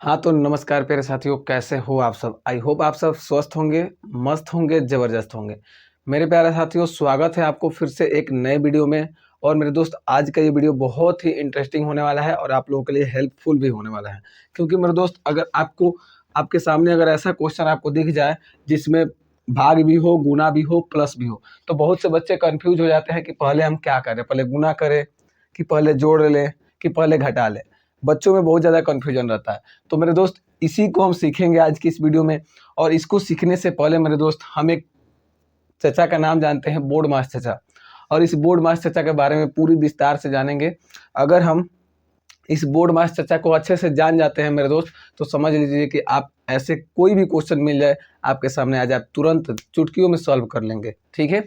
हाँ, तो नमस्कार प्यारे साथियों, कैसे हो आप सब? आई होप आप सब स्वस्थ होंगे, मस्त होंगे, ज़बरदस्त होंगे। मेरे प्यारे साथियों, स्वागत है आपको फिर से एक नए वीडियो में। और मेरे दोस्त, आज का ये वीडियो बहुत ही इंटरेस्टिंग होने वाला है और आप लोगों के लिए हेल्पफुल भी होने वाला है। क्योंकि मेरे दोस्त, अगर आपको आपके सामने अगर ऐसा क्वेश्चन आपको दिख जाए जिसमें भाग भी हो, गुणा भी हो, प्लस भी हो, तो बहुत से बच्चे कन्फ्यूज़ हो जाते हैं कि पहले हम क्या करें? पहले गुणा करें कि पहले जोड़ लें कि पहले घटा लें? बच्चों में बहुत ज़्यादा कन्फ्यूजन रहता है। तो मेरे दोस्त, इसी को हम सीखेंगे आज की इस वीडियो में। और इसको सीखने से पहले मेरे दोस्त, हम एक चचा का नाम जानते हैं, बोर्ड मास चचा। और इस बोर्ड मास चचा के बारे में पूरी विस्तार से जानेंगे। अगर हम इस बोर्ड मास चचा को अच्छे से जान जाते हैं मेरे दोस्त, तो समझ लीजिए कि आप ऐसे कोई भी क्वेश्चन मिल जाए आपके सामने, आज आप तुरंत चुटकियों में सॉल्व कर लेंगे। ठीक है?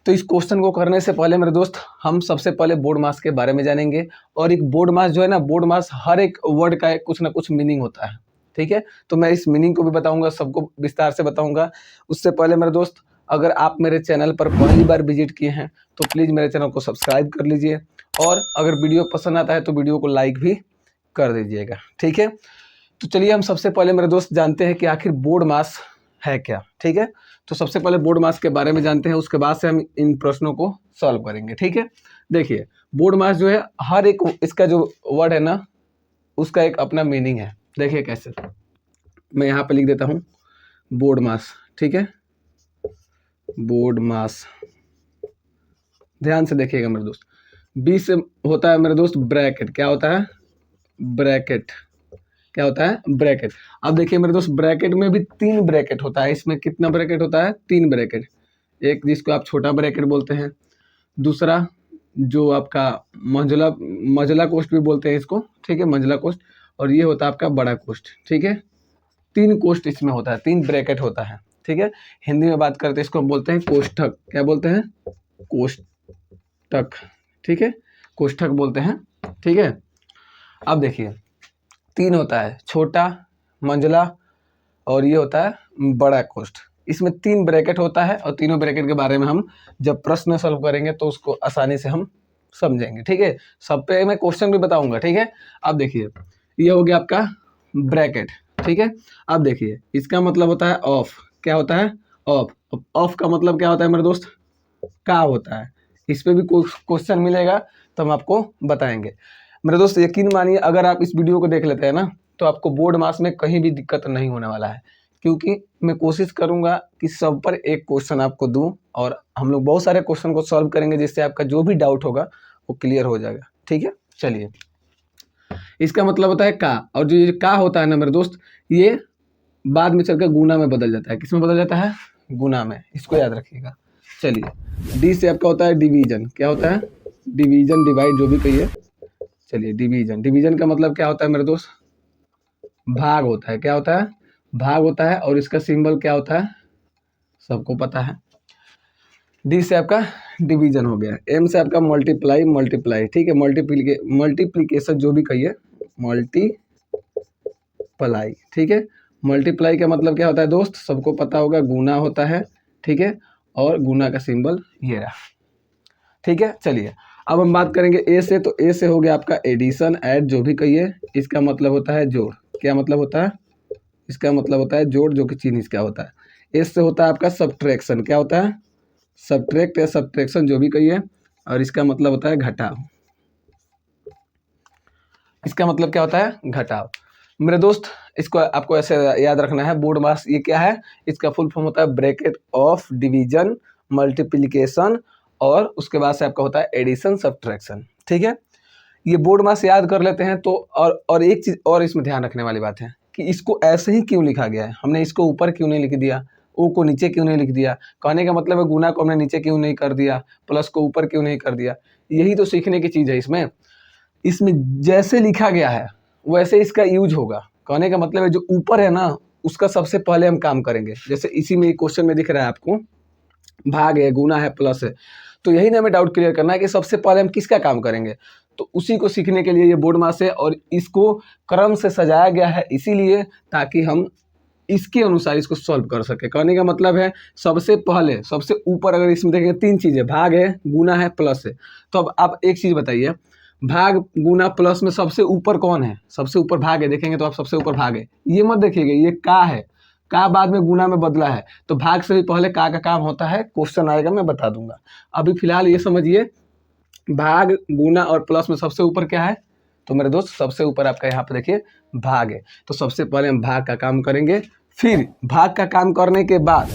तो इस क्वेश्चन को करने से पहले मेरे दोस्त, हम सबसे पहले बोर्ड मास के बारे में जानेंगे। और एक बोर्ड मास जो है ना, बोर्ड मास हर एक वर्ड का कुछ ना कुछ मीनिंग होता है। ठीक है? तो मैं इस मीनिंग को भी बताऊंगा, सबको विस्तार से बताऊंगा। उससे पहले मेरे दोस्त, अगर आप मेरे चैनल पर पहली बार विजिट किए हैं तो प्लीज़ मेरे चैनल को सब्सक्राइब कर लीजिए। और अगर वीडियो पसंद आता है तो वीडियो को लाइक भी कर दीजिएगा। ठीक है? तो चलिए, हम सबसे पहले मेरे दोस्त जानते हैं कि आखिर बोर्ड मास है क्या। ठीक है? तो सबसे पहले बोर्ड मास के बारे में जानते हैं, उसके बाद से हम इन प्रश्नों को सॉल्व करेंगे। ठीक है? देखिए, बोर्ड मास जो है, हर एक इसका जो वर्ड है ना, उसका एक अपना मीनिंग है। देखिए कैसे, मैं यहाँ पे लिख देता हूँ बोर्ड मास। ठीक है? बोर्ड मास, ध्यान से देखिएगा मेरे दोस्त। बी से होता है मेरे दोस्त ब्रैकेट। क्या होता है? ब्रैकेट। क्या होता है? ब्रैकेट। अब देखिए मेरे दोस्त, ब्रैकेट में भी 3 ब्रैकेट होता है। इसमें कितना ब्रैकेट होता है? 3 ब्रैकेट। एक जिसको आप छोटा ब्रैकेट बोलते हैं, दूसरा जो आपका मंझला कोष्ठ भी बोलते हैं इसको। ठीक है? मंझला कोष्ठ। और ये होता है आपका बड़ा कोष्ठ। ठीक है? 3 कोष्ठ इसमें होता है, 3 ब्रैकेट होता है। ठीक है? हिंदी में बात करते हैं, इसको हम बोलते हैं कोष्ठक। क्या बोलते हैं? कोष्ठक। ठीक है? कोष्ठक बोलते हैं। ठीक है? अब देखिए, 3 होता है, छोटा, मंझला और ये होता है बड़ा कोष्ठ। इसमें 3 ब्रैकेट होता है और तीनों ब्रैकेट के बारे में हम जब प्रश्न सॉल्व करेंगे तो उसको आसानी से हम समझेंगे। ठीक है? सब पे मैं क्वेश्चन भी बताऊंगा। ठीक है? अब देखिए, ये हो गया आपका ब्रैकेट। ठीक है? अब देखिए, इसका मतलब होता है ऑफ। क्या होता है? ऑफ। ऑफ का मतलब क्या होता है मेरे दोस्त? का होता है। इस पे भी क्वेश्चन मिलेगा तो हम आपको बताएंगे। मेरे दोस्त, यकीन मानिए, अगर आप इस वीडियो को देख लेते हैं ना, तो आपको बोर्ड मास में कहीं भी दिक्कत नहीं होने वाला है। क्योंकि मैं कोशिश करूंगा कि सब पर एक क्वेश्चन आपको दूं और हम लोग बहुत सारे क्वेश्चन को सॉल्व करेंगे, जिससे आपका जो भी डाउट होगा वो क्लियर हो जाएगा। ठीक है? चलिए, इसका मतलब होता है का। और जो ये का होता है ना मेरे दोस्त, ये बाद में चलकर गुना में बदल जाता है। किसमें बदल जाता है? गुना में। इसको याद रखिएगा। चलिए, डी से आपका होता है डिवीजन। क्या होता है? डिवीजन, डिवाइड, जो भी कहिए। चलिए, डिवीजन। डिवीजन का मतलब क्या होता है मेरे दोस्त? भाग होता है। क्या होता है? भाग होता है। और इसका सिंबल क्या होता है? सबको पता है। डी से आपका डिवीजन हो गया। एम से आपका मल्टीप्लाई। मल्टीप्लाई, ठीक है? मल्टीप्लीकेशन, जो भी कहिए, मल्टीप्लाई। ठीक है? मल्टीप्लाई का मतलब क्या होता है दोस्त? सबको पता होगा, गुना होता है। ठीक है? और गुना का सिंबल ये रहा। ठीक है? चलिए, अब हम बात करेंगे ए से। तो ए से हो गया आपका एडिशन, ऐड, जो भी कहिए। इसका मतलब होता है जोड़। क्या मतलब होता है? इसका मतलब होता है जोड़, जो कि चिन्ह इसका होता है। एस से होता है आपका सब्ट्रैक्शन। क्या होता है? सब्ट्रैक्ट या सब्ट्रैक्शन, जो भी कहिए। और इसका मतलब होता है घटाव। इसका मतलब क्या होता है? घटाव। मेरे दोस्त, इसको आपको ऐसे याद रखना है। बोर्ड मास ये क्या है? इसका फुल फॉर्म होता है ब्रैकेट ऑफ डिवीजन, मल्टीप्लिकेशन, और उसके बाद से आपका होता है एडिशन, सब्ट्रैक्शन। ठीक है? ये बोर्ड मास याद कर लेते हैं तो। और एक चीज़ और इसमें ध्यान रखने वाली बात है कि इसको ऐसे ही क्यों लिखा गया है। हमने इसको ऊपर क्यों नहीं लिख दिया, ओ को नीचे क्यों नहीं लिख दिया। कहने का मतलब है, गुना को हमने नीचे क्यों नहीं कर दिया, प्लस को ऊपर क्यों नहीं कर दिया। यही तो सीखने की चीज़ है इसमें। इसमें जैसे लिखा गया है वैसे इसका यूज होगा। कहने का मतलब है, जो ऊपर है ना, उसका सबसे पहले हम काम करेंगे। जैसे इसी में क्वेश्चन में दिख रहा है आपको, भाग है, गुना है, प्लस है। तो यही ना हमें डाउट क्लियर करना है कि सबसे पहले हम किसका काम करेंगे। तो उसी को सीखने के लिए ये बोर्ड मास है। और इसको क्रम से सजाया गया है इसीलिए, ताकि हम इसके अनुसार इसको सॉल्व कर सके। कहने का मतलब है, सबसे पहले, सबसे ऊपर अगर इसमें देखेंगे 3 चीज़ें, भाग है, गुना है, प्लस है। तो अब आप एक चीज़ बताइए, भाग गुना प्लस में सबसे ऊपर कौन है, सबसे ऊपर भाग है, देखेंगे तो आप सबसे ऊपर भाग है, ये मत देखिएगा, ये का है, का बाद में गुना में बदला है, तो भाग से भी पहले का काम होता है, क्वेश्चन आएगा मैं बता दूंगा। अभी फिलहाल ये समझिए भाग गुना और प्लस में सबसे ऊपर क्या है, तो मेरे दोस्त सबसे ऊपर आपका यहाँ पे देखिए भाग है। तो सबसे पहले हम भाग का काम करेंगे, फिर भाग का काम करने के बाद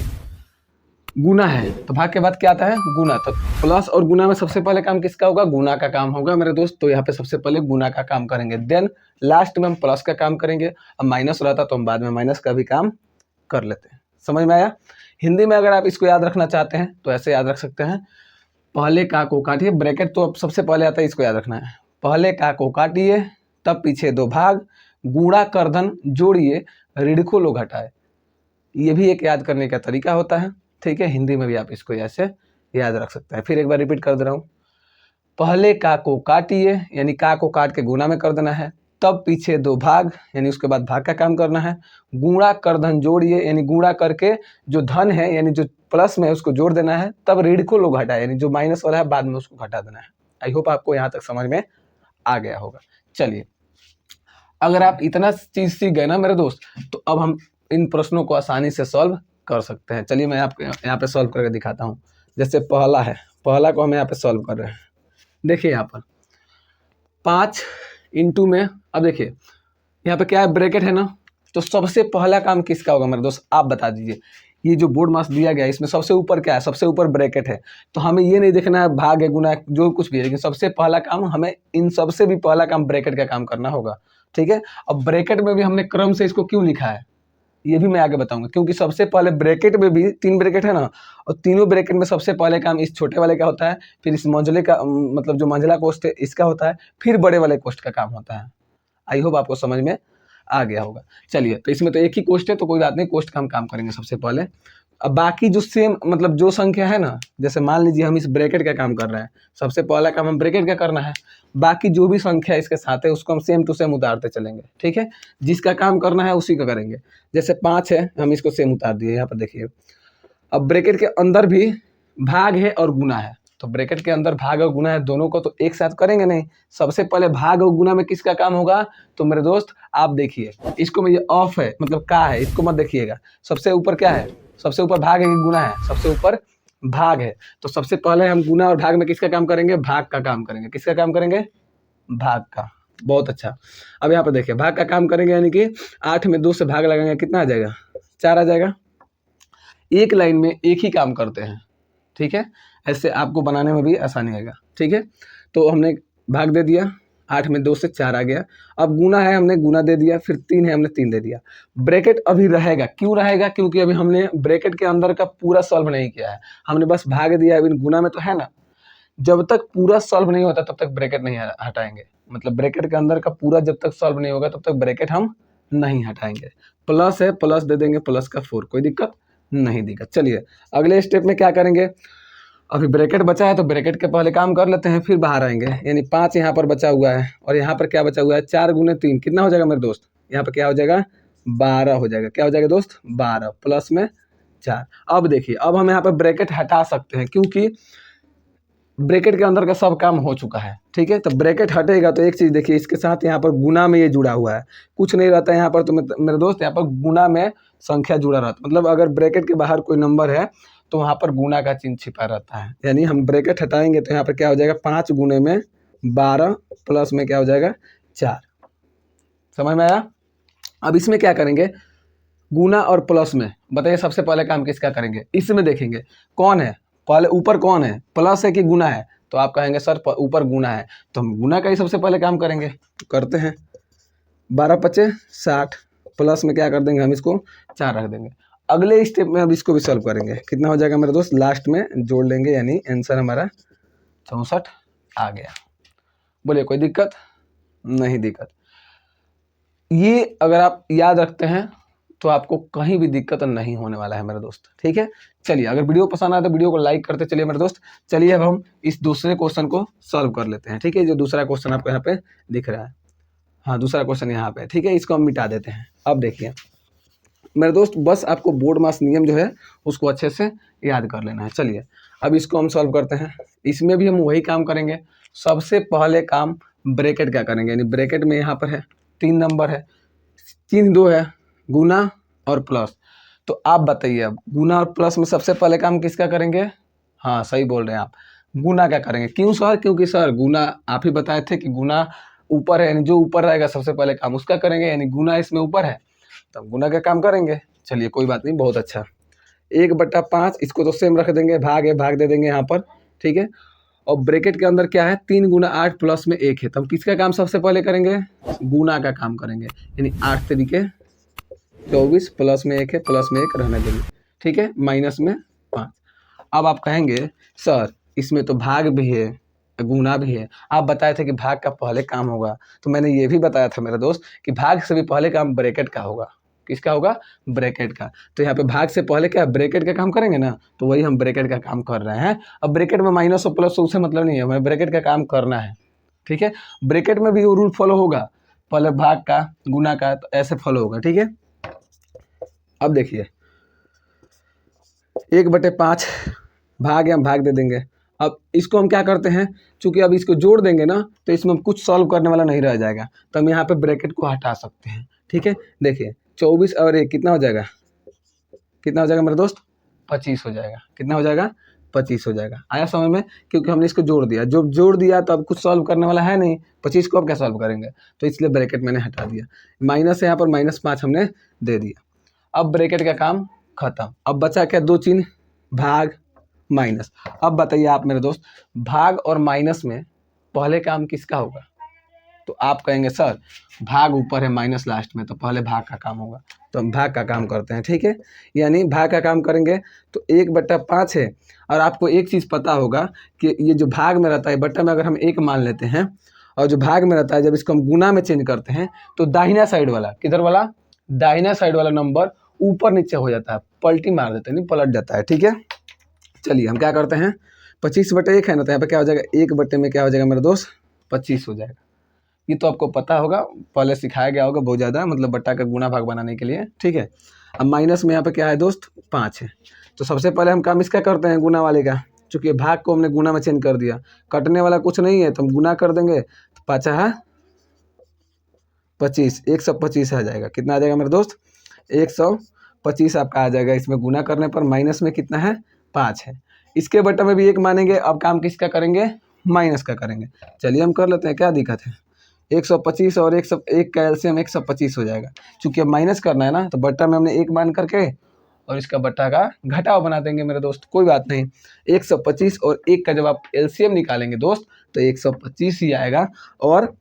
गुना है, तो भाग के बाद क्या आता है गुना। तो प्लस और गुना में सबसे पहले काम किसका होगा, गुना का काम होगा मेरे दोस्त। तो यहाँ पे सबसे पहले गुना का काम करेंगे, देन लास्ट में हम प्लस का काम करेंगे। अब माइनस रहता तो हम बाद में माइनस का भी काम कर लेते हैं। समझ में आया। हिंदी में अगर आप इसको याद रखना चाहते हैं तो ऐसे याद रख सकते हैं, पहले का को काटिए, ब्रैकेट तो अब सबसे पहले आता है, इसको याद रखना है। पहले का को काटिए, तब पीछे दो भाग, गुणा करधन जोड़िए, ऋण को लो घटाए। ये भी एक याद करने का तरीका होता है, ठीक है। हिंदी में भी आप इसको ऐसे याद रख सकते हैं। फिर एक बार रिपीट कर दे रहा हूँ, पहले का को काटिए यानी का को काट के गुणा में कर देना है, तब पीछे दो भाग यानी उसके बाद भाग का काम करना है, गुणा कर धन जोड़िए यानी गुणा करके जो धन है यानी जो प्लस में है उसको जोड़ देना है, तब ऋण को लो घटाए यानी जो माइनस वाला है बाद में उसको घटा देना है। आई होप आपको यहाँ तक समझ में आ गया होगा। चलिए, अगर आप इतना चीज सीख गए ना मेरे दोस्त, तो अब हम इन प्रश्नों को आसानी से सॉल्व कर सकते हैं। चलिए मैं आपको यहाँ पे सॉल्व करके दिखाता हूँ। जैसे पहला है, पहला को हम यहाँ पे सॉल्व कर रहे हैं। देखिए यहाँ पर 5 इंटू में, अब देखिए यहाँ पे क्या है, ब्रैकेट है ना, तो सबसे पहला काम किसका होगा मेरे दोस्त, आप बता दीजिए। ये जो बोर्ड मास दिया गया है इसमें सबसे ऊपर क्या है, सबसे ऊपर ब्रैकेट है, तो हमें ये नहीं देखना है भाग है गुना है जो कुछ भी है, लेकिन सबसे पहला काम हमें इन सबसे भी पहला काम ब्रैकेट का काम करना होगा, ठीक है। अब ब्रैकेट में भी हमने क्रम से इसको क्यों लिखा है ये भी मैं आगे बताऊंगा, क्योंकि सबसे पहले ब्रैकेट में भी 3 ब्रैकेट है ना, और तीनों ब्रैकेट में सबसे पहले काम इस छोटे वाले का होता है, फिर इस मंझले का मतलब जो मंझला कोष्ठ है इसका होता है, फिर बड़े वाले कोष्ठ का काम होता है। आई होप आपको समझ में आ गया होगा। चलिए, तो इसमें तो एक ही कोष्ठ है तो कोई बात नहीं, कोष्ठ का हम काम करेंगे सबसे पहले। अब बाकी जो सेम मतलब जो संख्या है ना, जैसे मान लीजिए हम इस ब्रैकेट का काम कर रहे हैं, सबसे पहला काम हम ब्रैकेट का करना है, बाकी जो भी संख्या इसके साथ है उसको हम सेम टू सेम उतारते चलेंगे, ठीक है। जिसका काम करना है उसी का करेंगे। जैसे 5 है, हम इसको सेम उतार दिए, यहाँ पर देखिए। अब ब्रैकेट के अंदर भी भाग है और गुना है, तो ब्रैकेट के अंदर भाग और गुना है, दोनों को तो एक साथ करेंगे नहीं। सबसे पहले भाग और गुना में किसका काम होगा, तो मेरे दोस्त आप देखिए, इसको में ये ऑफ है मतलब का है, इसको मत देखिएगा। सबसे ऊपर क्या है, सबसे ऊपर भाग है कि गुना है, सबसे ऊपर भाग है, तो सबसे पहले हम गुना और भाग में किसका काम करेंगे, भाग का काम करेंगे। किसका काम करेंगे, भाग का। बहुत अच्छा। अब यहाँ पर देखिए भाग का काम करेंगे यानी कि 8 में 2 से भाग लगाएंगे, कितना आ जाएगा, 4 आ जाएगा। एक लाइन में एक ही काम करते हैं, ठीक है, ऐसे आपको बनाने में भी आसानी आएगा, ठीक है। तो हमने भाग दे दिया, 8 में 2 से 4 आ गया। अब गुना है, हमने गुना दे दिया, फिर 3 है, हमने 3 दे दिया। ब्रैकेट अभी रहेगा, क्यों रहेगा, क्योंकि अभी हमने ब्रैकेट के अंदर का पूरा सॉल्व नहीं किया है, हमने बस भाग दिया। अभी गुना में तो है ना, जब तक पूरा सॉल्व नहीं होता तब तक ब्रैकेट नहीं हटाएंगे, मतलब ब्रैकेट के अंदर का पूरा जब तक सॉल्व नहीं होगा तब तक ब्रैकेट हम नहीं हटाएंगे। प्लस है, प्लस दे देंगे, प्लस का 4, कोई दिक्कत नहीं दिक्कत। चलिए अगले स्टेप में क्या करेंगे, अभी ब्रैकेट बचा है तो ब्रैकेट के पहले काम कर लेते हैं, फिर बाहर आएंगे। यानी 5 यहाँ पर बचा हुआ है और यहाँ पर क्या बचा हुआ है, 4 गुने 3 कितना हो जाएगा मेरे दोस्त, यहाँ पर क्या हो जाएगा, 12 हो जाएगा। क्या हो जाएगा दोस्त, 12 प्लस में 4। अब देखिए, अब हम यहाँ पर ब्रैकेट हटा सकते हैं क्योंकि ब्रैकेट के अंदर का सब काम हो चुका है, ठीक है। तो ब्रैकेट हटेगा तो एक चीज़ देखिए, इसके साथ यहाँ पर गुना में ये जुड़ा हुआ है, कुछ नहीं रहता है यहाँ पर। तो मेरे दोस्त यहाँ पर गुना में संख्या जुड़ा रहता, मतलब अगर ब्रैकेट के बाहर कोई नंबर है तो वहाँ पर गुना का चिन्ह छिपा रहता है। यानी हम ब्रैकेट हटाएंगे तो यहाँ पर क्या हो जाएगा, 5 गुने में 12 प्लस में क्या हो जाएगा, 4। समझ में आया। अब इसमें क्या करेंगे, गुना और प्लस में बताइए सबसे पहले काम किसका करेंगे, इसमें देखेंगे कौन है पहले, ऊपर कौन है, प्लस है कि गुना है। तो आप कहेंगे सर ऊपर गुना है, तो हम गुना का ही सबसे पहले काम करेंगे। तो करते हैं, 12 पचे 60 प्लस में क्या कर देंगे, हम इसको 4 रख देंगे। अगले स्टेप में अब इसको भी सॉल्व करेंगे, कितना हो जाएगा मेरे दोस्त, लास्ट में जोड़ लेंगे, यानी आंसर हमारा 64 आ गया। बोलिए कोई दिक्कत नहीं, दिक्कत ये अगर आप याद रखते हैं तो आपको कहीं भी दिक्कत नहीं होने वाला है मेरे दोस्त, ठीक है। चलिए, अगर वीडियो पसंद आए तो वीडियो को लाइक करते चलिए मेरे दोस्त। चलिए अब हम इस दूसरे क्वेश्चन को सॉल्व कर लेते हैं, ठीक है। जो दूसरा क्वेश्चन आपको यहाँ पे दिख रहा है, हाँ दूसरा क्वेश्चन यहाँ पे, ठीक है, इसको हम मिटा देते हैं। अब देखिए मेरे दोस्त, बस आपको बोर्ड मास नियम जो है उसको अच्छे से याद कर लेना है। चलिए अब इसको हम सॉल्व करते हैं। इसमें भी हम वही काम करेंगे, सबसे पहले काम ब्रैकेट क्या करेंगे, यानी ब्रैकेट में यहाँ पर है 3 नंबर है, चिन्ह 2 है, गुना और प्लस। तो आप बताइए अब गुना और प्लस में सबसे पहले काम किसका करेंगे? हाँ सही बोल रहे हैं आप, गुना का करेंगे। क्यों सर? क्योंकि सर गुना आप ही बताए थे कि गुना ऊपर है, यानी जो ऊपर रहेगा सबसे पहले काम उसका करेंगे, यानी गुना इसमें ऊपर है तो हम गुना का काम करेंगे। चलिए कोई बात नहीं, बहुत अच्छा। 1/5 इसको तो सेम रख देंगे, भाग है भाग दे देंगे यहाँ पर, ठीक है। और ब्रैकेट के अंदर क्या है, 3 × 8 प्लस में 1 है, तो हम किसका काम सबसे पहले करेंगे? गुना का काम करेंगे, यानी 8 तरीके 24 प्लस में 1 है, प्लस में 1 रहने देंगे, ठीक है, माइनस में 5। अब आप कहेंगे सर इसमें तो भाग भी है गुना भी है, आप बताए थे कि भाग का पहले काम होगा, तो मैंने ये भी बताया था मेरा दोस्त कि भाग से भी पहले काम ब्रैकेट का होगा। किसका होगा? ब्रैकेट का। तो यहाँ पे भाग से पहले क्या ब्रैकेट का काम करेंगे ना, तो वही हम ब्रैकेट का काम कर रहे हैं। अब ब्रैकेट में माइनस और प्लस उससे मतलब नहीं है, हमें ब्रैकेट का काम करना है, ठीक है। ब्रैकेट में भी वो रूल फॉलो होगा, पहले भाग का गुना का, तो ऐसे फॉलो होगा, ठीक है। अब देखिए 1/5 भाग है, हम भाग दे देंगे। अब इसको हम क्या करते हैं, चूंकि अब इसको जोड़ देंगे ना तो इसमें कुछ सॉल्व करने वाला नहीं रह जाएगा, तो हम यहाँ पे ब्रैकेट को हटा सकते हैं, ठीक है। देखिए 24 और 1 कितना हो जाएगा? कितना हो जाएगा मेरे दोस्त? 25 हो जाएगा। कितना हो जाएगा? 25 हो जाएगा। आया समझ में? क्योंकि हमने इसको जोड़ दिया, जब जोड़ दिया तो अब कुछ सॉल्व करने वाला है नहीं, 25 को अब क्या सॉल्व करेंगे, तो इसलिए ब्रैकेट मैंने हटा दिया। माइनस है यहाँ पर, -5 हमने दे दिया। अब ब्रैकेट का काम खत्म। अब बचा क्या? 2 चिन्ह, भाग माइनस। अब बताइए आप मेरे दोस्त, भाग और माइनस में पहले काम किसका होगा? तो आप कहेंगे सर भाग ऊपर है माइनस लास्ट में, तो पहले भाग का काम होगा, तो हम भाग का काम करते हैं, ठीक है। यानी भाग का काम करेंगे तो 1/5 है। और आपको एक चीज़ पता होगा कि ये जो भाग में रहता है, बट्टा में अगर हम 1 मान लेते हैं और जो भाग में रहता है जब इसको हम गुना में चेंज करते हैं तो दाहिना साइड वाला, किधर वाला? दाहिना साइड वाला नंबर ऊपर नीचे हो जाता है, पलटी मार देते हैं, नहीं पलट जाता है, ठीक है। चलिए हम क्या करते हैं, 25/1 है ना, तो यहाँ पे क्या हो जाएगा, 1 में क्या हो जाएगा मेरे दोस्त? 25 हो जाएगा। ये तो आपको पता होगा, पहले सिखाया गया होगा बहुत ज़्यादा, मतलब बट्टा का गुना भाग बनाने के लिए, ठीक है। अब माइनस में यहाँ पे क्या है दोस्त? 5 है। तो सबसे पहले हम काम इसका करते हैं, गुना वाले का। चूँकि भाग को हमने गुना में चेंज कर दिया, कटने वाला कुछ नहीं है तो हम गुना कर देंगे, तो 5 है 25, 125 आ जाएगा। कितना आ जाएगा मेरे दोस्त? 125 आपका आ जाएगा। इसमें गुना करने पर माइनस में कितना है? 5 है। इसके बट्टा में भी 1 मानेंगे, अब काम किसका करेंगे? माइनस का करेंगे। चलिए हम कर लेते हैं, क्या दिक्कत है। 125 और 101 का एलसीएम 125 हो जाएगा। चूँकि अब माइनस करना है ना, तो बट्टा में हमने 1 मान करके और इसका बट्टा का घटाव बना देंगे मेरे दोस्त, कोई बात नहीं। 125 और 1 का जब आप एलसीएम निकालेंगे दोस्त तो 125 ही आएगा। और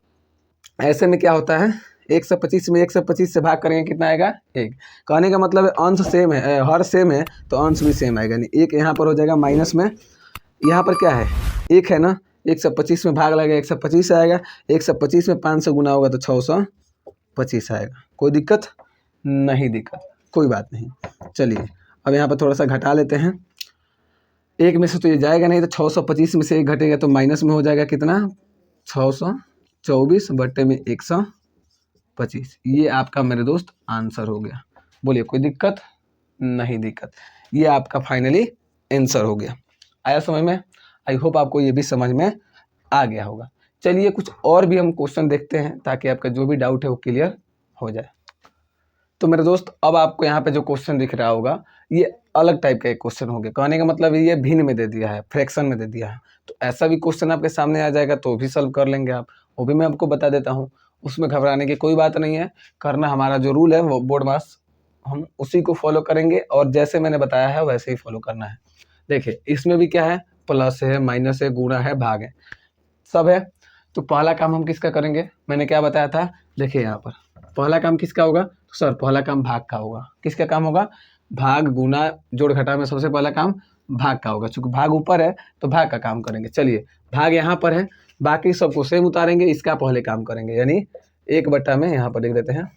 ऐसे में क्या होता है, 125 में 125 से भाग करेंगे, कितना आएगा? 1। कहने का मतलब है अंश सेम है, हर सेम है तो अंश भी सेम आएगा, यानी 1 यहाँ पर हो जाएगा माइनस में। यहाँ पर क्या है? 1 है ना, 125 में भाग लगेगा 125 आएगा, 125 में 5 से गुना होगा तो 625 आएगा। कोई दिक्कत? नहीं दिक्कत, कोई बात नहीं। चलिए अब यहाँ पर थोड़ा सा घटा लेते हैं, 1 में से तो ये जाएगा नहीं, तो 625 में से 1 घटेगा तो माइनस में हो जाएगा कितना? 624 बट्टे में 125। ये आपका मेरे दोस्त आंसर हो गया। बोलिए कोई दिक्कत? नहीं दिक्कत। ये आपका फाइनली आंसर हो गया। आया समझ में? आई होप आपको ये भी समझ में आ गया होगा। चलिए कुछ और भी हम क्वेश्चन देखते हैं ताकि आपका जो भी डाउट है वो क्लियर हो जाए। तो मेरे दोस्त अब आपको यहाँ पे जो क्वेश्चन दिख रहा होगा ये अलग टाइप का एक क्वेश्चन हो गया। कहने का मतलब ये भिन्न में दे दिया है, फ्रैक्शन में दे दिया है। तो ऐसा भी क्वेश्चन आपके सामने आ जाएगा तो भी सॉल्व कर लेंगे आप, वो भी मैं आपको बता देता हूँ। उसमें घबराने की कोई बात नहीं है, करना हमारा जो रूल है वो बोर्ड मास हम उसी को फॉलो करेंगे और जैसे मैंने बताया है वैसे ही फॉलो करना है। देखिए इसमें भी क्या है, प्लस है, माइनस है, गुणा है, भाग है, सब है। तो पहला काम हम किसका करेंगे, मैंने क्या बताया था, देखिए यहाँ पर पहला काम किसका होगा, तो सर पहला काम भाग का होगा। किसका काम होगा? भाग गुना जोड़ घटा में सबसे पहला काम भाग का होगा। चूंकि भाग ऊपर है तो भाग का काम करेंगे। चलिए भाग यहाँ पर है, बाकी सबको सेम उतारेंगे, इसका पहले काम करेंगे। यानी 1 बट्टा में यहाँ पर लिख देते हैं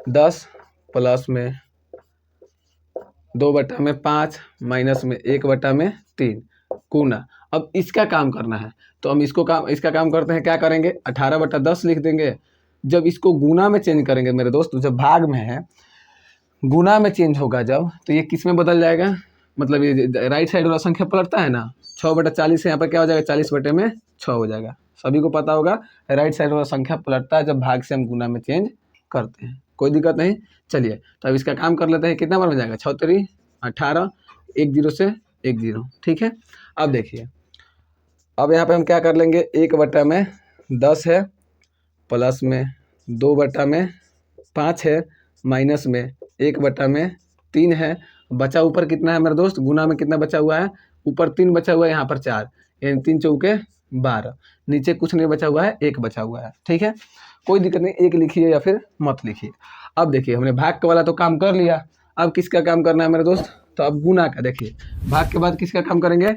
10 प्लस में 2 बट्टा में 5 माइनस में 1 बट्टा में 3 गुना। अब इसका काम करना है तो हम इसका काम करते हैं, क्या करेंगे, 18/10 लिख देंगे। जब इसको गुना में चेंज करेंगे मेरे दोस्त, जब भाग में है गुना में चेंज होगा जब, तो ये किस में बदल जाएगा, मतलब ये राइट साइड वाला संख्या पलटता है ना, 6/40 से यहाँ पर क्या हो जाएगा, 40 बटे में 6 हो जाएगा। सभी को पता होगा, राइट साइड वाला संख्या पलटता है जब भाग से हम गुना में चेंज करते हैं, कोई दिक्कत नहीं। चलिए तो अब इसका काम कर लेते हैं, कितना बार में जाएगा, 6 3 18, 1 0 से 1 0, ठीक है। अब देखिए, अब यहाँ पे हम क्या कर लेंगे, 1/10 है, प्लस में 2/5 है, माइनस में 1/3 है, बचा ऊपर कितना है मेरे दोस्त, गुना में कितना बचा हुआ है, ऊपर 3 बचा हुआ है, यहाँ पर 4, यानी 3 चौके 12, नीचे कुछ नहीं बचा हुआ है, 1 बचा हुआ है, ठीक है। कोई दिक्कत नहीं, 1 लिखिए या फिर मत लिखिए। अब देखिए हमने भाग का वाला तो काम कर लिया, अब किसका काम करना है मेरे दोस्त, तो अब गुना का। देखिए भाग के बाद किसका काम करेंगे,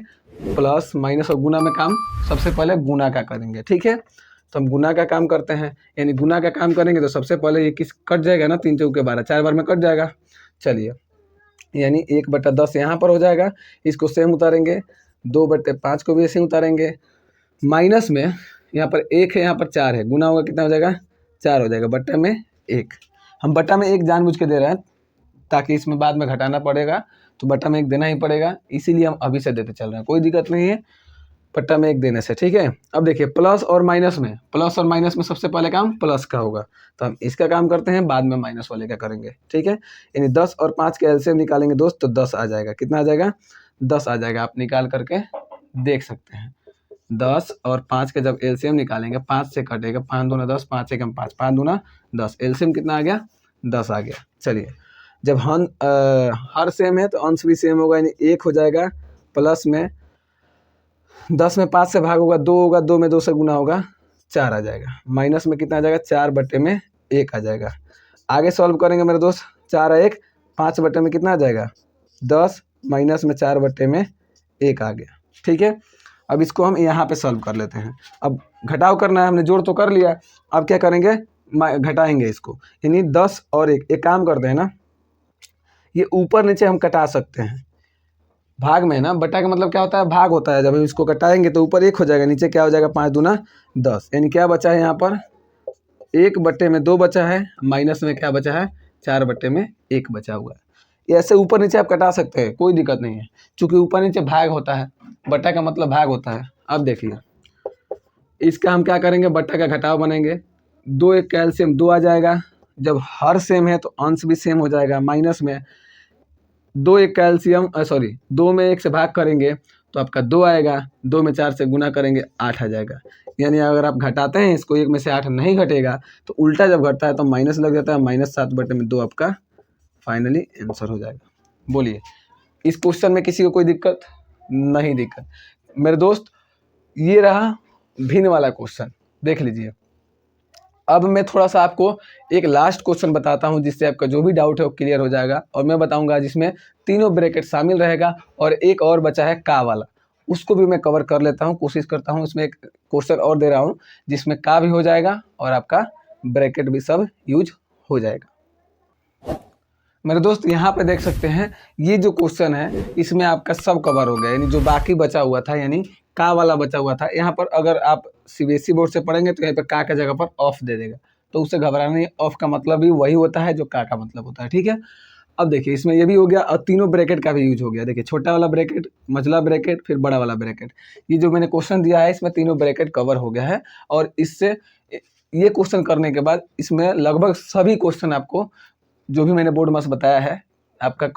प्लस माइनस और गुना में काम सबसे पहले गुना का करेंगे, ठीक है। तो हम गुना का काम करते हैं, यानी गुना का काम करेंगे तो सबसे पहले ये किस कट जाएगा ना, 3 चौके 12, 4 बार में कट जाएगा। चलिए, यानी 1/10 यहाँ पर हो जाएगा, इसको सेम उतारेंगे, 2/5 को भी ऐसे उतारेंगे, माइनस में यहाँ पर 1 है, यहाँ पर 4 है, गुना होगा कितना हो जाएगा, 4 हो जाएगा, बट्टा में 1। हम बट्टा में 1 जानबूझ के दे रहे हैं ताकि इसमें बाद में घटाना पड़ेगा, तो बट्टा में 1 देना ही पड़ेगा, इसीलिए हम अभी से देते चल रहे हैं, कोई दिक्कत नहीं है बट्टा में 1 देने से, ठीक है। अब देखिए प्लस और माइनस में सबसे पहले काम प्लस का होगा, तो हम इसका काम करते हैं, बाद में माइनस वाले का करेंगे, ठीक है। यानी 10 और 5 के एलसीएम निकालेंगे दोस्त, तो 10 आ जाएगा, कितना आ जाएगा, 10 आ जाएगा, आप निकाल करके देख सकते हैं। 10 और 5 के जब एलसीएम निकालेंगे, 5 से कटेगा, 5 दूना 10, 5 एकम 5, 5 दूना 10, एलसीएम कितना आ गया, 10 आ गया। चलिए, जब हर सेम है तो अंश भी सेम होगा, यानी 1 हो जाएगा, प्लस में 10 में 5 से भाग होगा 2 होगा, 2 में 2 से गुना होगा 4 आ जाएगा, माइनस में कितना आ जाएगा, 4/1 आ जाएगा। आगे सॉल्व करेंगे मेरे दोस्त, 4 1, 5 में कितना आ जाएगा, 10, माइनस में 4/1 आ गया, ठीक है। अब इसको हम यहाँ पे सॉल्व कर लेते हैं। अब घटाव करना है, हमने जोड़ तो कर लिया, अब क्या करेंगे, घटाएंगे इसको, यानी 10 और 1, एक काम करते हैं ना, ये ऊपर नीचे हम कटा सकते हैं, भाग में ना, बटा का मतलब क्या होता है, भाग होता है, जब हम इसको कटाएंगे तो ऊपर 1 हो जाएगा, नीचे क्या हो जाएगा, 5 दूना 10, यानी क्या बचा है यहाँ पर, 1/2 बचा है, माइनस में क्या बचा है, 4/1 बचा हुआ है। ये ऐसे ऊपर नीचे आप कटा सकते हैं, कोई दिक्कत नहीं है, चूंकि ऊपर नीचे भाग होता है, बटा का मतलब भाग होता है। अब देखिए इसका हम क्या करेंगे, बट्टा का घटाव बनेंगे, 2 1 का एलसीएम 2 आ जाएगा, जब हर सेम है तो अंश भी सेम हो जाएगा, माइनस में 2 1 का एलसीएम 2 में 1 से भाग करेंगे तो आपका 2 आएगा, 2 में 4 से गुना करेंगे 8 आ जाएगा। यानी अगर आप घटाते हैं इसको, 1 में से 8 नहीं घटेगा तो उल्टा जब घटता है तो माइनस लग जाता है, -7/2 आपका फाइनली आंसर हो जाएगा। बोलिए, इस क्वेश्चन में किसी को कोई दिक्कत नहीं, दिक्कत मेरे दोस्त, ये रहा भिन्न वाला क्वेश्चन, देख लीजिए। अब मैं थोड़ा सा आपको एक लास्ट क्वेश्चन बताता हूं, जिससे आपका जो भी डाउट है वो क्लियर हो जाएगा, और मैं बताऊंगा जिसमें तीनों ब्रैकेट शामिल रहेगा, और एक और बचा है का वाला, उसको भी मैं कवर कर लेता हूं, कोशिश करता हूं। इसमें एक क्वेश्चन और दे रहा हूं जिसमें का भी हो जाएगा और आपका ब्रैकेट भी सब यूज हो जाएगा। मेरे दोस्त यहाँ पे देख सकते हैं, ये जो क्वेश्चन है इसमें आपका सब कवर हो गया, यानी जो बाकी बचा हुआ था, यानी का वाला बचा हुआ था, यहाँ पर अगर आप सीबीएसई बोर्ड से पढ़ेंगे तो यहाँ पे का जगह पर ऑफ दे देगा, तो उससे घबराना नहीं, ऑफ का मतलब भी वही होता है जो का मतलब होता है, ठीक है। अब देखिए इसमें ये भी हो गया, और तीनों ब्रैकेट का भी यूज हो गया। देखिए छोटा वाला ब्रैकेट, मझला ब्रैकेट, फिर बड़ा वाला ब्रैकेट, ये जो मैंने क्वेश्चन दिया है इसमें तीनों ब्रैकेट कवर हो गया है, और इससे ये क्वेश्चन करने के बाद इसमें लगभग सभी क्वेश्चन आपको जो भी मैंने बोर्ड मास बताया है आपका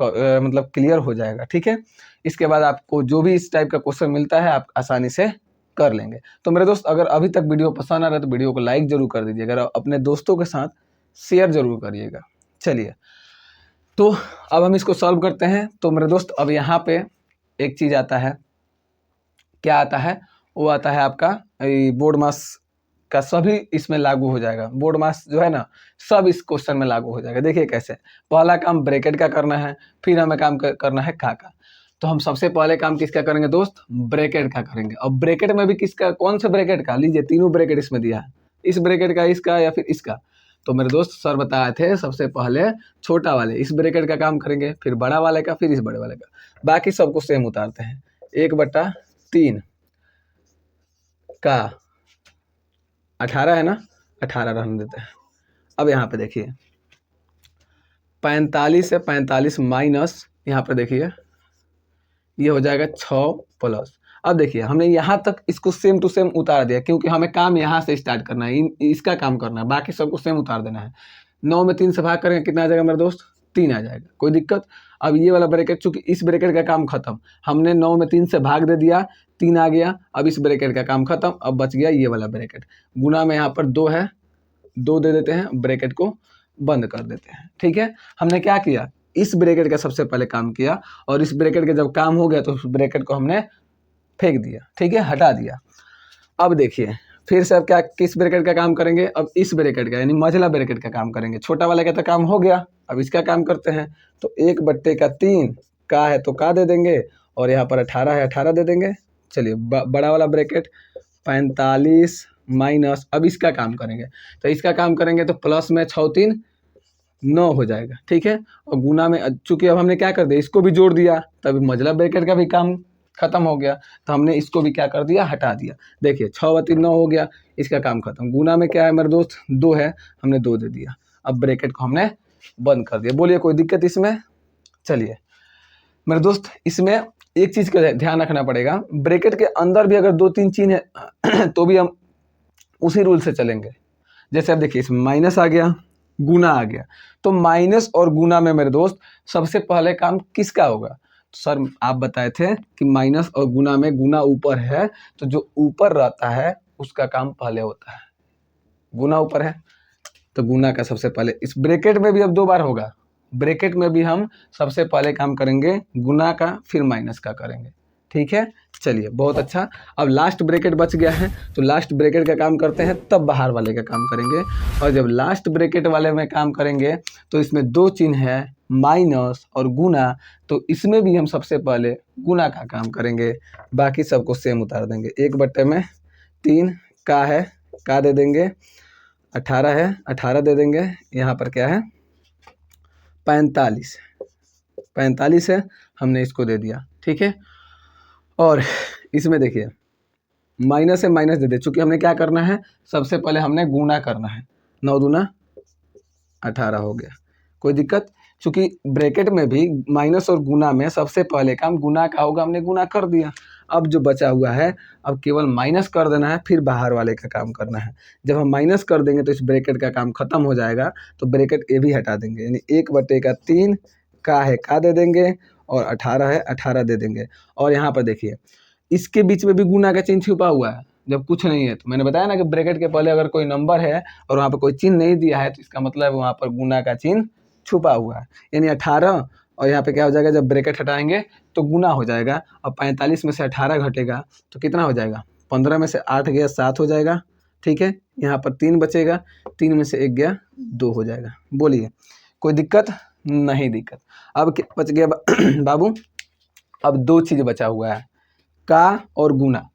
मतलब क्लियर हो जाएगा, ठीक है। इसके बाद आपको जो भी इस टाइप का क्वेश्चन मिलता है आप आसानी से कर लेंगे। तो मेरे दोस्त, अगर अभी तक वीडियो पसंद आ रहा है तो वीडियो को लाइक जरूर कर दीजिएगा, और अपने दोस्तों के साथ शेयर जरूर करिएगा। चलिए, तो अब हम इसको सॉल्व करते हैं। तो मेरे दोस्त, अब यहाँ पे एक चीज़ आता है, क्या आता है, वो आता है आपका बोर्ड मास का, सभी इसमें लागू हो जाएगा, बोर्ड मास जो है ना सब इस क्वेश्चन में लागू हो जाएगा। देखिए कैसे, पहला काम ब्रैकेट का करना है, फिर हमें काम करना है का। तो हम सबसे पहले काम किसका करेंगे दोस्त, ब्रैकेट का करेंगे। अब ब्रैकेट में भी किसका, कौन सा ब्रैकेट का, लीजिए तीनों ब्रैकेट इसमें दिया है, इस ब्रैकेट का, इसका या फिर इसका। तो मेरे दोस्त सर बताए थे सबसे पहले छोटा वाले इस ब्रैकेट का काम करेंगे, फिर बड़ा वाले का, फिर इस बड़े वाले का, बाकी सबको सेम उतारते हैं। 1/3 का 18 है ना, 18 रहने देते हैं। अब यहाँ पे देखिए 45 है, 45 माइनस यहाँ पे देखिए ये हो जाएगा 6 प्लस। अब देखिए हमने यहाँ तक इसको सेम टू सेम उतार दिया, क्योंकि हमें काम यहाँ से स्टार्ट करना है, इसका काम करना है, बाकी सबको सेम उतार देना है। 9 में 3 से भाग करेंगे कितना आ जाएगा मेरे दोस्त, 3 आ जाएगा, कोई दिक्कत। अब ये वाला ब्रैकेट, चूंकि इस ब्रैकेट का काम खत्म, हमने 9 में 3 से भाग दे दिया, 3 आ गया। अब इस ब्रैकेट का काम खत्म, अब बच गया ये वाला ब्रैकेट। गुना में यहाँ पर 2 है, 2 दे देते हैं, ब्रैकेट को बंद कर देते हैं। ठीक है, हमने क्या किया, इस ब्रैकेट का सबसे पहले काम किया, और इस ब्रैकेट का जब काम हो गया तो उस ब्रैकेट को हमने फेंक दिया। ठीक है, हटा दिया। अब देखिए फिर से अब क्या, किस ब्रैकेट का काम करेंगे, अब इस ब्रैकेट का यानी मझला ब्रैकेट का काम करेंगे। छोटा वाला का तो काम हो गया, अब इसका काम करते हैं। तो 1/3 का है तो का दे देंगे, और यहाँ पर 18 है, 18 दे देंगे। चलिए बड़ा वाला ब्रैकेट 45 माइनस, अब इसका काम करेंगे। तो इसका काम करेंगे तो प्लस में 6 3 9 हो जाएगा। ठीक है, और गुना में चूंकि अब हमने क्या कर दिया, इसको भी जोड़ दिया, तभी मझला ब्रैकेट का भी काम खत्म हो गया, तो हमने इसको भी क्या कर दिया, हटा दिया। देखिए 6 व 3 9 हो गया, इसका काम खत्म। गुना में क्या है मेरे दोस्त, 2 है, हमने 2 दे दिया। अब ब्रैकेट को हमने बंद कर दिया। बोलिए कोई दिक्कत इसमें। चलिए मेरे दोस्त, इसमें एक चीज़ का ध्यान रखना पड़ेगा, ब्रैकेट के अंदर भी अगर 2-3 चीज़ है तो भी हम उसी रूल से चलेंगे। जैसे अब देखिए इसमें माइनस आ गया, गुना आ गया, तो माइनस और गुना में मेरे दोस्त सबसे पहले काम किसका होगा। तो सर आप बताए थे कि माइनस और गुना में गुना ऊपर है, तो जो ऊपर रहता है उसका काम पहले होता है। गुना ऊपर है तो गुना का सबसे पहले, इस ब्रैकेट में भी अब 2 बार होगा, ब्रैकेट में भी हम सबसे पहले काम करेंगे गुना का, फिर माइनस का करेंगे। ठीक है, चलिए बहुत अच्छा। अब लास्ट ब्रैकेट बच गया है, तो लास्ट ब्रैकेट का काम करते हैं, तब बाहर वाले का काम करेंगे। और जब लास्ट ब्रैकेट वाले में काम करेंगे तो इसमें 2 चिन्ह है, माइनस और गुना, तो इसमें भी हम सबसे पहले गुना का काम करेंगे, बाकी सबको सेम उतार देंगे। 1/3 का है, का दे देंगे, 18 है, 18 दे देंगे। यहाँ पर क्या है, 45 है, हमने इसको दे दिया। ठीक है, और इसमें देखिए माइनस से माइनस दे दे, चूंकि हमने क्या करना है, सबसे पहले हमने गुना करना है। 9 दूना 18 हो गया, कोई दिक्कत। चूंकि ब्रैकेट में भी माइनस और गुना में सबसे पहले काम गुना का होगा, हमने गुना कर दिया। अब जो बचा हुआ है, अब केवल माइनस कर देना है, फिर बाहर वाले का काम करना है। जब हम माइनस कर देंगे तो इस ब्रैकेट का काम खत्म हो जाएगा, तो ब्रैकेट ए भी हटा देंगे, यानी 1/3 का है, का दे देंगे, और 18 है, 18 दे देंगे। और यहाँ पर देखिए इसके बीच में भी गुना का चिन्ह छुपा हुआ है, जब कुछ नहीं है। तो मैंने बताया ना कि ब्रैकेट के पहले अगर कोई नंबर है और वहाँ पर कोई चिन्ह नहीं दिया है, तो इसका मतलब वहाँ पर गुना का चिन्ह छुपा हुआ है, यानी 18। और यहाँ पे क्या हो जाएगा, जब ब्रैकेट हटाएंगे तो गुना हो जाएगा। और 45 में से 18 घटेगा तो कितना हो जाएगा, 15 में से 8 गया 7 हो जाएगा। ठीक है, यहाँ पर 3 बचेगा, 3 में से 1 गया 2 हो जाएगा। बोलिए कोई दिक्कत, नहीं दिक्कत। अब क्या बच गया बाबू, अब 2 चीज़ बचा हुआ है, का और गुना।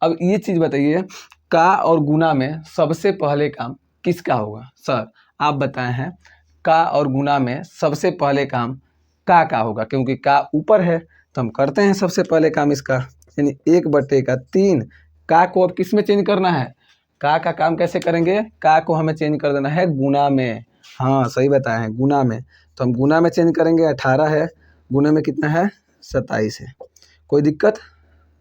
अब ये चीज़ बताइए, का और गुना में सबसे पहले काम किसका होगा। सर आप बताए हैं का और गुना में सबसे पहले काम का होगा, क्योंकि का ऊपर है, तो हम करते हैं सबसे पहले काम इसका, यानी 1/3। का को अब किस में चेंज करना है, का काम कैसे करेंगे, का को हमें चेंज कर देना है गुना में। हाँ सही बताए हैं, गुना में। तो हम गुना में चेंज करेंगे, 18 है, गुना में कितना है, 27 है। कोई दिक्कत,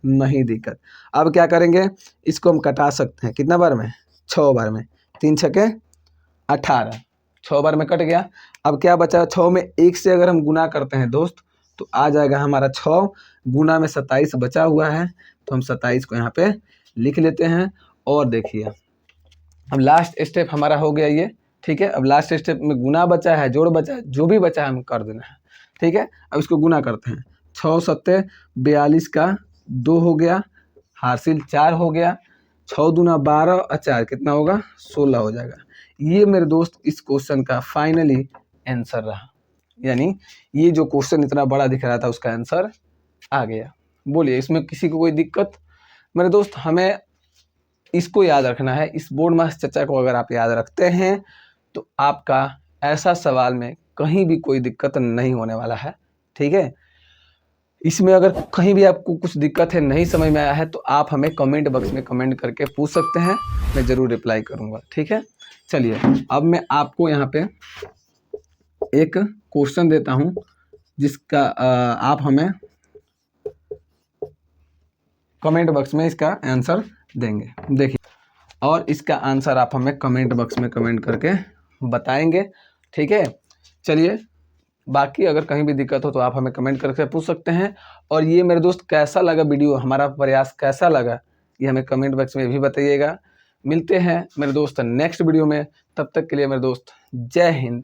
नहीं दिक्कत। अब क्या करेंगे, इसको हम कटा सकते हैं, कितना बार में, 6 बार में। 3 छके 18, 6 बार में कट गया। अब क्या बचा, 6 में 1 से अगर हम गुना करते हैं दोस्त, तो आ जाएगा हमारा 6, गुना में 27 बचा हुआ है, तो हम 27 को यहाँ पे लिख लेते हैं। और देखिए अब लास्ट स्टेप हमारा हो गया ये। ठीक है, अब लास्ट स्टेप में गुना बचा है, जोड़ बचा है, जो भी बचा है हम कर देना है। ठीक है, अब इसको गुना करते हैं, 6 7 42 का 2 हो गया, हासिल 4 हो गया, 6 दूना 12 और 4 कितना होगा, 16 हो जाएगा। ये मेरे दोस्त इस क्वेश्चन का फाइनली आंसर रहा, यानी ये जो क्वेश्चन इतना बड़ा दिख रहा था उसका आंसर आ गया। बोलिए इसमें किसी को कोई दिक्कत। मेरे दोस्त हमें इसको याद रखना है, इस बोर्ड मास्टर चर्चा को अगर आप याद रखते हैं तो आपका ऐसा सवाल में कहीं भी कोई दिक्कत नहीं होने वाला है। ठीक है, इसमें अगर कहीं भी आपको कुछ दिक्कत है, नहीं समझ में आया है, तो आप हमें कमेंट बॉक्स में कमेंट करके पूछ सकते हैं, मैं ज़रूर रिप्लाई करूँगा। ठीक है, चलिए अब मैं आपको यहाँ पे एक क्वेश्चन देता हूँ, जिसका आप हमें कमेंट बॉक्स में इसका आंसर देंगे। देखिए, और इसका आंसर आप हमें कमेंट बॉक्स में कमेंट करके बताएंगे, ठीक है। चलिए, बाकी अगर कहीं भी दिक्कत हो तो आप हमें कमेंट करके पूछ सकते हैं। और ये मेरे दोस्त कैसा लगा वीडियो, हमारा प्रयास कैसा लगा, ये हमें कमेंट बॉक्स में भी बताइएगा। मिलते हैं मेरे दोस्त नेक्स्ट वीडियो में, तब तक के लिए मेरे दोस्त जय हिंद।